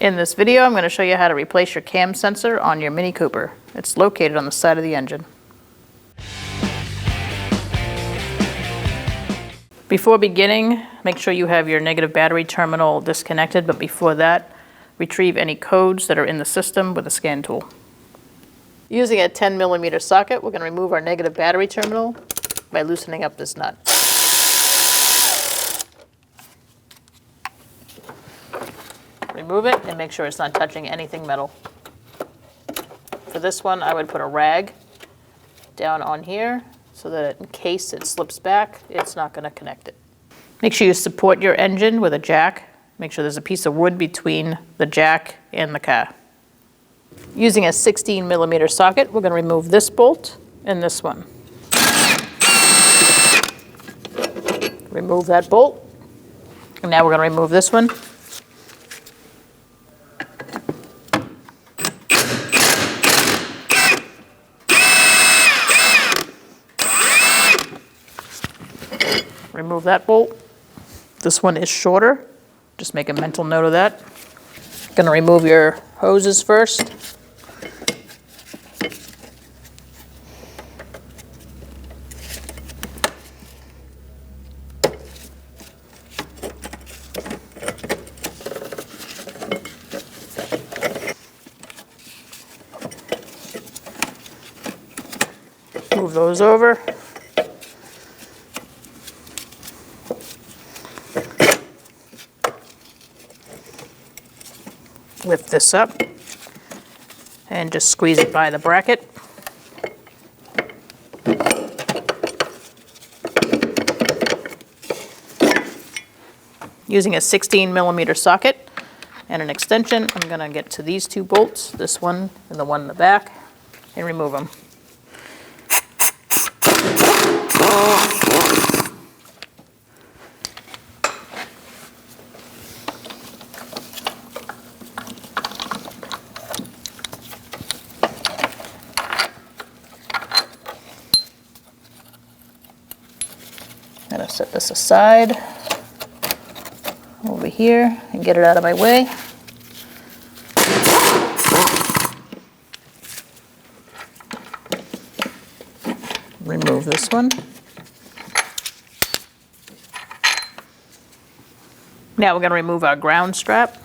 In this video, I'm going to show you how to replace your cam sensor on your Mini Cooper. It's located on the side of the engine. Before beginning, make sure you have your negative battery terminal disconnected, but before that, retrieve any codes that are in the system with a scan tool. Using a 10mm socket, we're going to remove our negative battery terminal by loosening up this nut. Remove it and make sure it's not touching anything metal. For this one, I would put a rag down on here so that in case it slips back, it's not going to connect it. Make sure you support your engine with a jack. Make sure there's a piece of wood between the jack and the car. Using a 16mm socket, we're going to remove this bolt and this one. Remove that bolt. And now we're going to remove this one. Remove that bolt. This one is shorter. Just make a mental note of that. Going to remove your hoses first. Move those over. Lift this up and just squeeze it by the bracket. Using a 16mm socket and an extension, I'm going to get to these two bolts, this one and the one in the back, and remove them. I'm going to set this aside over here and get it out of my way. Remove this one. Now we're going to remove our ground strap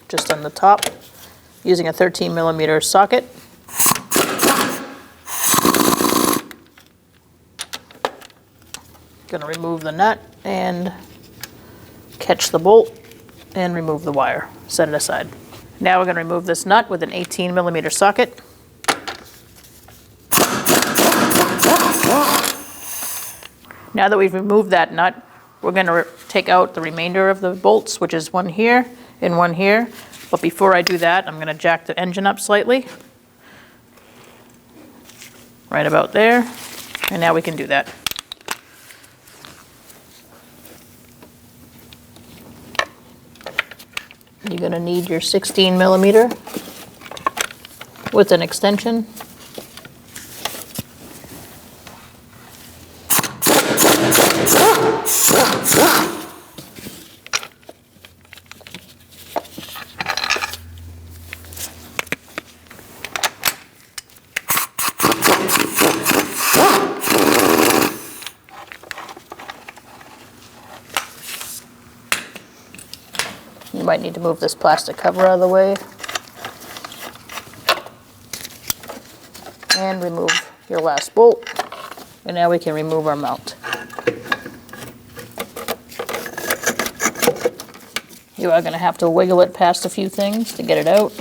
just on the top using a 13mm socket. Going to remove the nut and catch the bolt and remove the wire. Set it aside. Now we're going to remove this nut with an 18mm socket. Now that we've removed that nut, we're going to take out the remainder of the bolts, which is one here and one here. But before I do that, I'm going to jack the engine up slightly. Right about there. And now we can do that. You're going to need your 16mm with an extension. You might need to move this plastic cover out of the way. And remove your last bolt. And now we can remove our mount. You are going to have to wiggle it past a few things to get it out.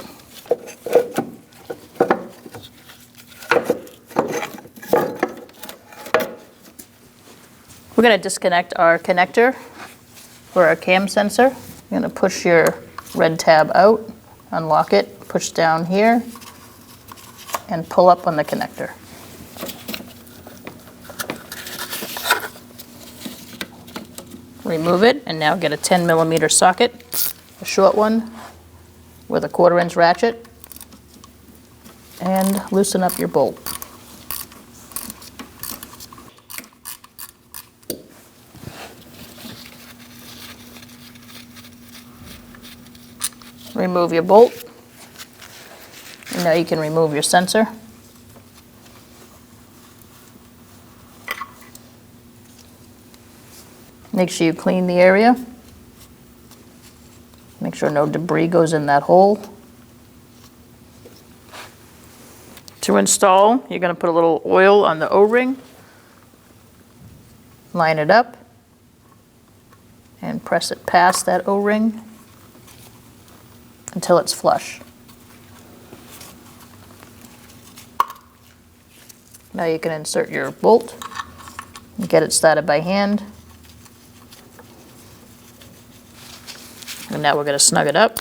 We're going to disconnect our connector for our cam sensor. You're going to push your red tab out, unlock it, push down here, and pull up on the connector. Remove it, and now get a 10mm socket, a short one, with a 1/4" ratchet, and loosen up your bolt. remove your bolt. And now you can remove your sensor. Make sure you clean the area. Make sure no debris goes in that hole. To install, you're going to put a little oil on the O-ring, line it up, and press it past that O-ring until it's flush. Now you can insert your bolt and get it started by hand. And now we're going to snug it up.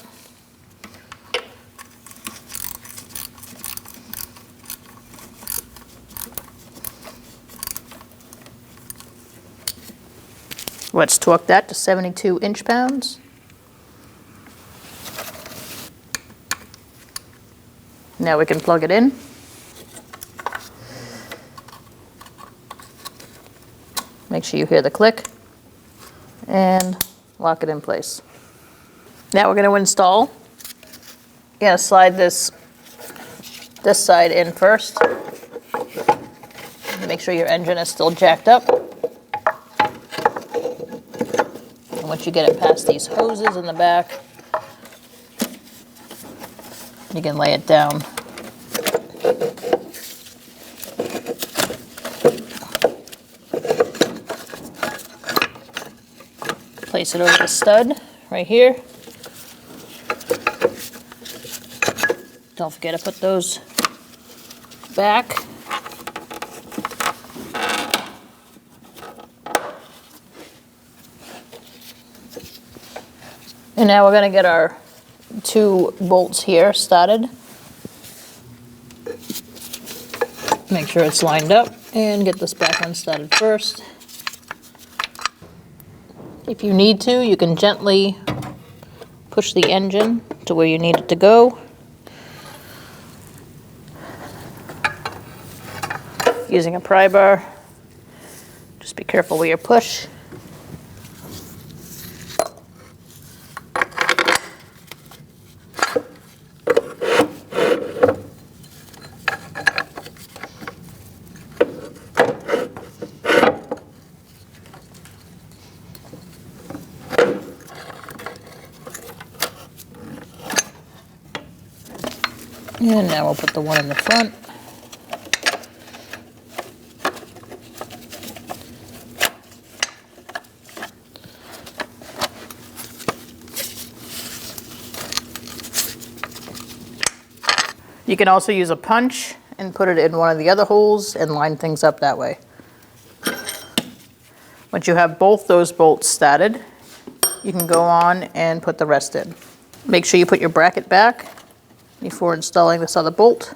Let's torque that to 72 inch-pounds. Now we can plug it in. Make sure you hear the click and lock it in place. Now we're going to install. You're going to slide this side in first. Make sure your engine is still jacked up. And once you get it past these hoses in the back, you can lay it down. Place it over the stud right here. Don't forget to put those back. And now we're going to get our 2 bolts here started. Make sure it's lined up and get this back one started first. If you need to, you can gently push the engine to where you need it to go. Using a pry bar, just be careful where you push. And now we'll put the one in the front. You can also use a punch and put it in one of the other holes and line things up that way. Once you have both those bolts started, you can go on and put the rest in. Make sure you put your bracket back before installing this other bolt.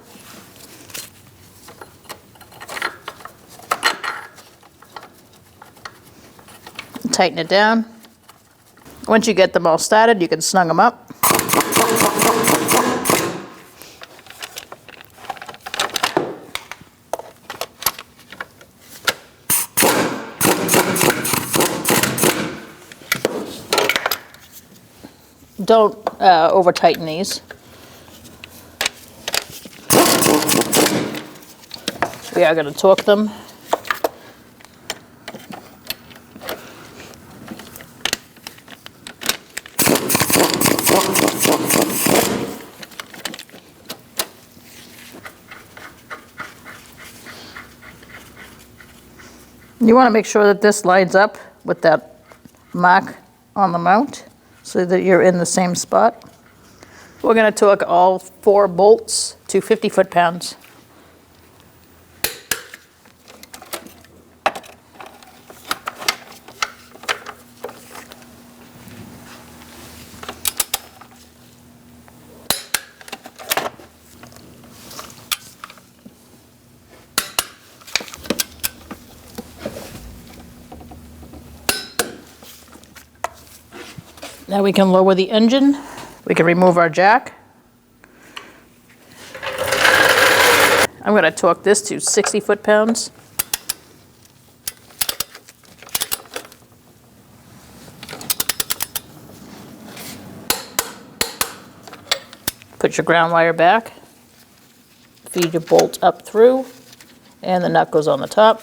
Tighten it down. Once you get them all started, you can snug them up. Don't over tighten these. We are going to torque them. You want to make sure that this lines up with that mark on the mount so that you're in the same spot. We're going to torque all 4 bolts to 50 foot-pounds. Now we can lower the engine. We can remove our jack. I'm going to torque this to 60 foot-pounds. Put your ground wire back, feed your bolt up through, and the nut goes on the top.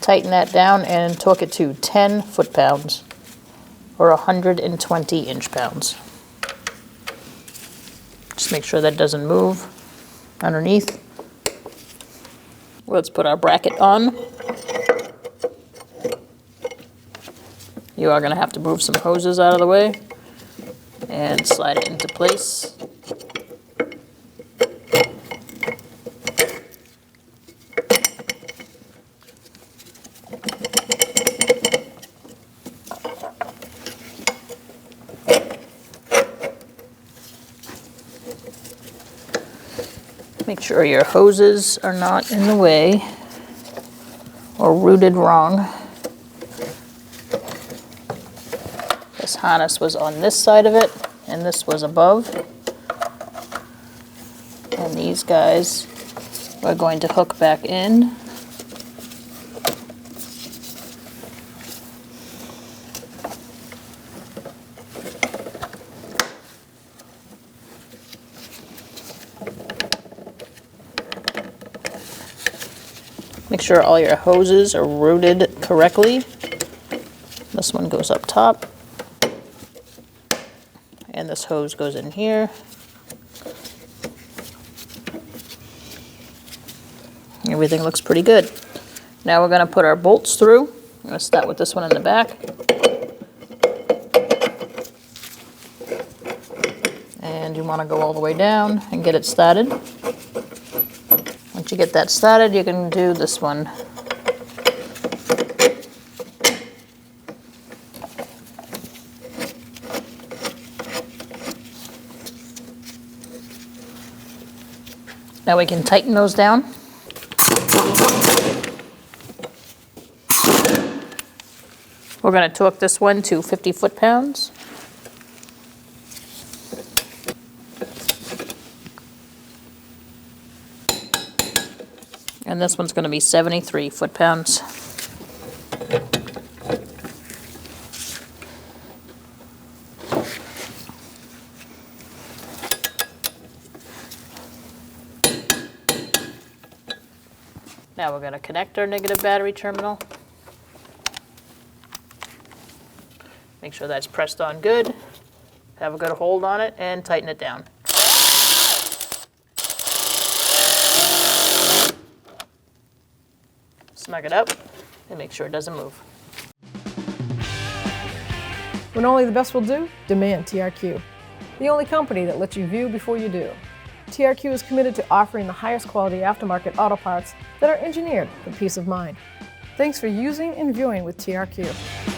Tighten that down and torque it to 10 foot-pounds or 120 inch-pounds. Just make sure that doesn't move underneath. Let's put our bracket on. You are going to have to move some hoses out of the way and slide it into place. Make sure your hoses are not in the way or routed wrong. This harness was on this side of it, and this was above. And these guys are going to hook back in. Make sure all your hoses are routed correctly. This one goes up top. And this hose goes in here. Everything looks pretty good. Now we're going to put our bolts through. I'm going to start with this one in the back. And you want to go all the way down and get it started. Once you get that started, you can do this one. Now we can tighten those down. We're going to torque this one to 50 foot-pounds. And this one's going to be 73 foot-pounds. Now we're going to connect our negative battery terminal. Make sure that's pressed on good. Have a good hold on it and tighten it down. Snug it up and make sure it doesn't move. When only the best will do, demand TRQ. The only company that lets you view before you do. TRQ is committed to offering the highest quality aftermarket auto parts that are engineered for peace of mind. Thanks for using and viewing with TRQ.